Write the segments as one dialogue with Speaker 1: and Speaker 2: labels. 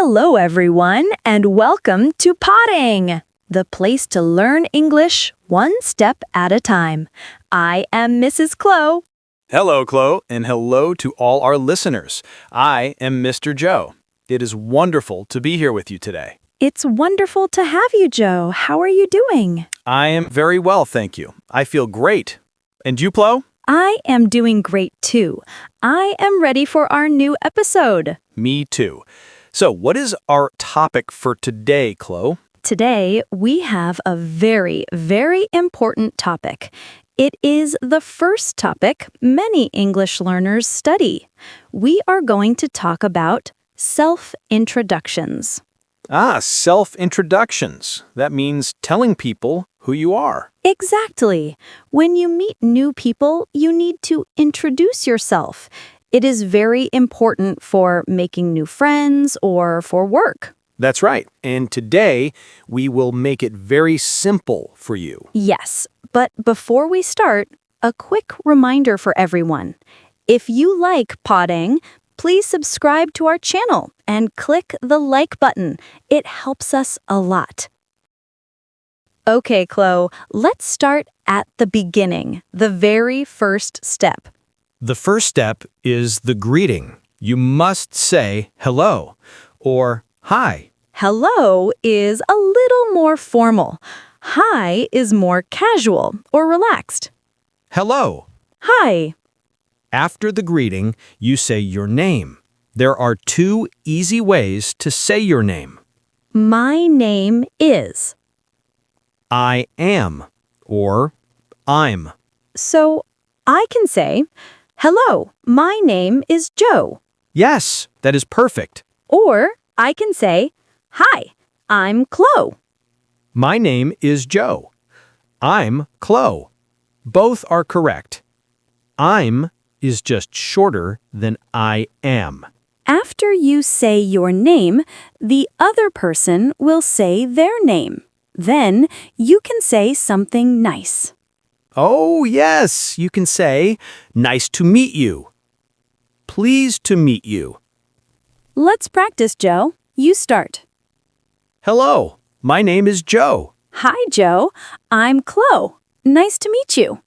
Speaker 1: Hello, everyone, and welcome to Pod Eng, the place to learn English one step at a time. I am Mrs. Cloe.
Speaker 2: Hello, Cloe, and hello to all our listeners. I am Mr. Joe. It is wonderful to be here with you today.
Speaker 1: It's wonderful to have you, Joe. How are you doing?
Speaker 2: I am very well, thank you. I feel great. And you, Cloe?
Speaker 1: I am doing great, too. I am ready for our new episode.
Speaker 2: Me too. So, what is our topic for today, Cloe?
Speaker 1: Today, we have a very, very important topic. It is the first topic many English learners study. We are going to talk about self-introductions.
Speaker 2: Self-introductions. That means telling people who you are.
Speaker 1: Exactly. When you meet new people, you need to introduce yourself. It is very important for making new friends or for work.
Speaker 2: That's right. And today, we will make it very simple for you.
Speaker 1: Yes, but before we start, a quick reminder for everyone. If you like Pod Eng, please subscribe to our channel and click the like button. It helps us a lot. Okay, Cloe, let's start at the beginning, the very first step.
Speaker 2: The first step is the greeting. You must say hello or hi.
Speaker 1: Hello is a little more formal. Hi is more casual or relaxed.
Speaker 2: Hello.
Speaker 1: Hi.
Speaker 2: After the greeting, you say your name. There are two easy ways to say your name.
Speaker 1: My name is.
Speaker 2: I am or I'm.
Speaker 1: So I can say, hello, my name is Joe.
Speaker 2: Yes, that is perfect.
Speaker 1: Or I can say, hi, I'm Cloe.
Speaker 2: My name is Joe. I'm Cloe. Both are correct. I'm is just shorter than I am.
Speaker 1: After you say your name, the other person will say their name. Then you can say something nice.
Speaker 2: Oh, yes, you can say, nice to meet you. Pleased to meet you.
Speaker 1: Let's practice, Joe. You start.
Speaker 2: Hello, my name is Joe.
Speaker 1: Hi, Joe. I'm Cloe. Nice to meet you.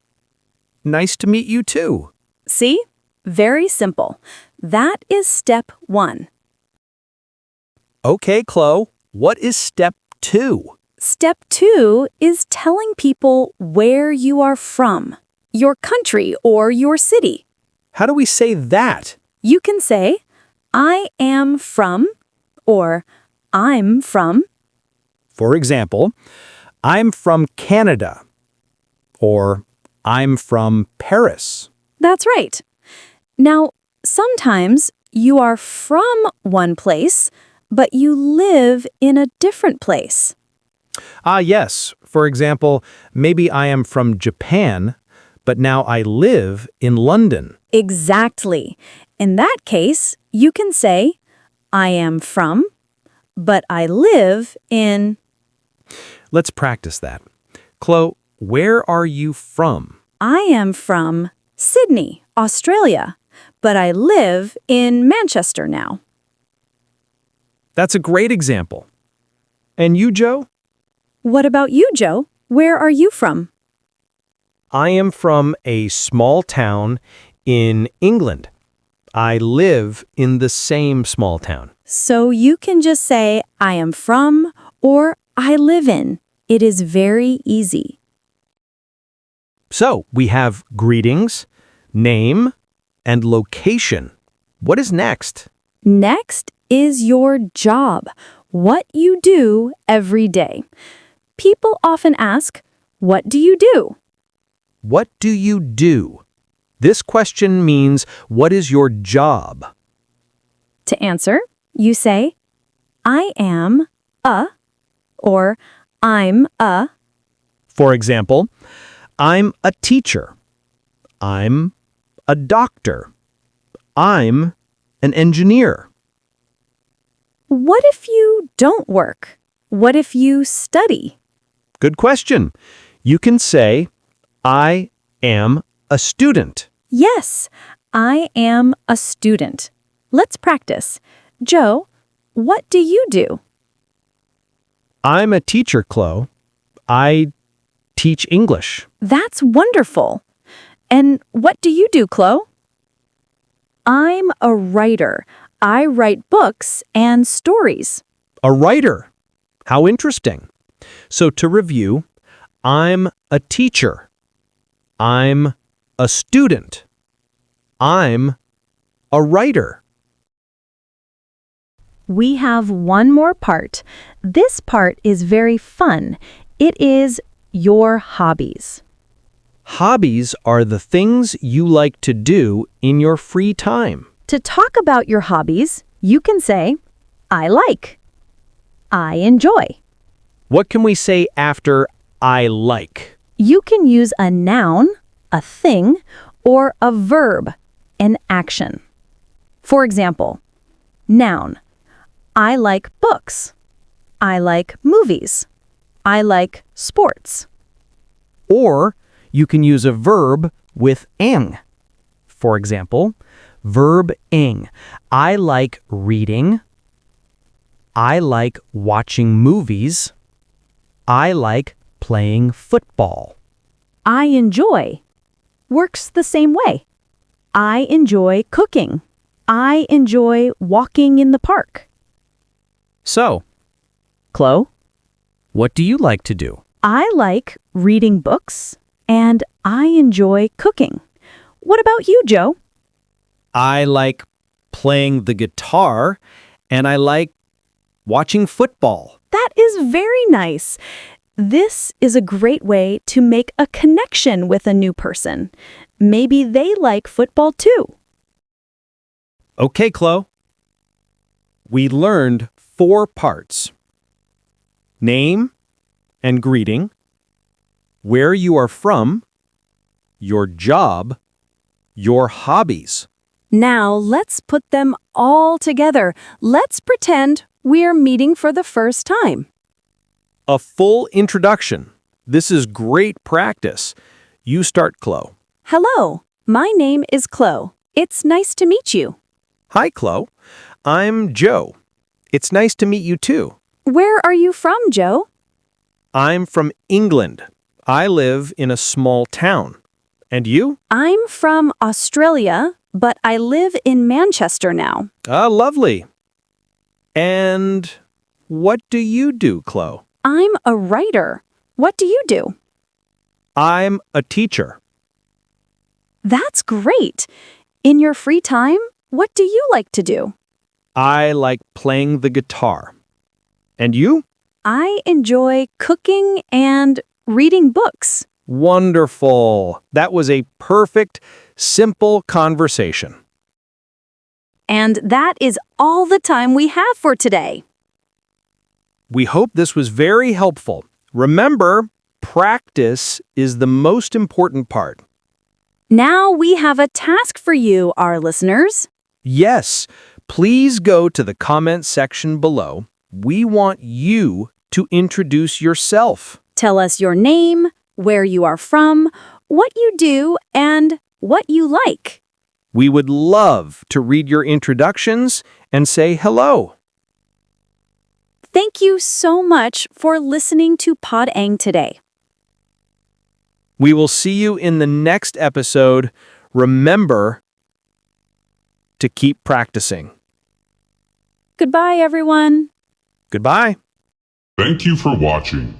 Speaker 2: Nice to meet you too.
Speaker 1: See? Very simple. That is step 1.
Speaker 2: Okay, Cloe, what is step 2?
Speaker 1: Step 2 is telling people where you are from, your country or your city.
Speaker 2: How do we say that?
Speaker 1: You can say, I am from, or I'm from.
Speaker 2: For example, I'm from Canada, or I'm from Paris.
Speaker 1: That's right. Now, sometimes you are from one place, but you live in a different place.
Speaker 2: Yes. For example, maybe I am from Japan, but now I live in London.
Speaker 1: Exactly. In that case, you can say, I am from, but I live in.
Speaker 2: Let's practice that. Cloe, where are you from?
Speaker 1: I am from Sydney, Australia, but I live in Manchester now.
Speaker 2: That's a great example. And you, Joe?
Speaker 1: What about you, Joe? Where are you from?
Speaker 2: I am from a small town in England. I live in the same small town.
Speaker 1: So you can just say, I am from or I live in. It is very easy.
Speaker 2: So we have greetings, name, and location. What is next?
Speaker 1: Next is your job, what you do every day. People often ask, what do you do?
Speaker 2: What do you do? This question means, what is your job?
Speaker 1: To answer, you say, I am a, or I'm a.
Speaker 2: For example, I'm a teacher. I'm a doctor. I'm an engineer.
Speaker 1: What if you don't work? What if you study?
Speaker 2: Good question. You can say, I am a student.
Speaker 1: Yes, I am a student. Let's practice. Joe, What do you do?
Speaker 2: I'm a teacher, Cloe. I teach English.
Speaker 1: That's wonderful. And what do you do, Cloe? I'm a writer. I write books and stories.
Speaker 2: A writer. How interesting. So to review, I'm a teacher. I'm a student. I'm a writer.
Speaker 1: We have one more part. This part is very fun. It is your hobbies.
Speaker 2: Hobbies are the things you like to do in your free time.
Speaker 1: To talk about your hobbies, you can say, I like. I enjoy.
Speaker 2: What can we say after I like?
Speaker 1: You can use a noun, a thing, or a verb, an action. For example, noun, I like books. I like movies. I like sports.
Speaker 2: Or you can use a verb with eng. For example, verb eng. I like reading. I like watching movies. I like playing football.
Speaker 1: I enjoy works the same way. I enjoy cooking. I enjoy walking in the park.
Speaker 2: So,
Speaker 1: Cloe?
Speaker 2: what do you like to do?
Speaker 1: I like reading books and I enjoy cooking. What about you, Joe?
Speaker 2: I like playing the guitar and I like watching football.
Speaker 1: That is very nice. This is a great way to make a connection with a new person. Maybe they like football too.
Speaker 2: Okay, Cloe. We learned 4 parts. Name and greeting, where you are from, your job, your hobbies.
Speaker 1: Now let's put them all together. Let's pretend we're meeting for the first time.
Speaker 2: A full introduction. This is great practice. You start, Cloe.
Speaker 1: Hello, my name is Cloe. It's nice to meet you.
Speaker 2: Hi, Cloe. I'm Joe. It's nice to meet you too.
Speaker 1: Where are you from, Joe?
Speaker 2: I'm from England. I live in a small town. And you?
Speaker 1: I'm from Australia, but I live in Manchester now.
Speaker 2: Ah, lovely. And what do you do, Cloe?
Speaker 1: I'm a writer. What do you do?
Speaker 2: I'm a teacher.
Speaker 1: That's great. In your free time, what do you like to do?
Speaker 2: I like playing the guitar. And you?
Speaker 1: I enjoy cooking and reading books.
Speaker 2: Wonderful. That was a perfect, simple conversation.
Speaker 1: And that is all the time we have for today.
Speaker 2: We hope this was very helpful. Remember, practice is the most important part.
Speaker 1: Now we have a task for you, our listeners.
Speaker 2: Yes, please go to the comment section below. We want you to introduce yourself.
Speaker 1: Tell us your name, where you are from, what you do, and what you like.
Speaker 2: We would love to read your introductions and say hello.
Speaker 1: Thank you so much for listening to Pod Eng today.
Speaker 2: We will see you in the next episode. Remember to keep practicing.
Speaker 1: Goodbye, everyone.
Speaker 2: Goodbye.
Speaker 3: Thank you for watching.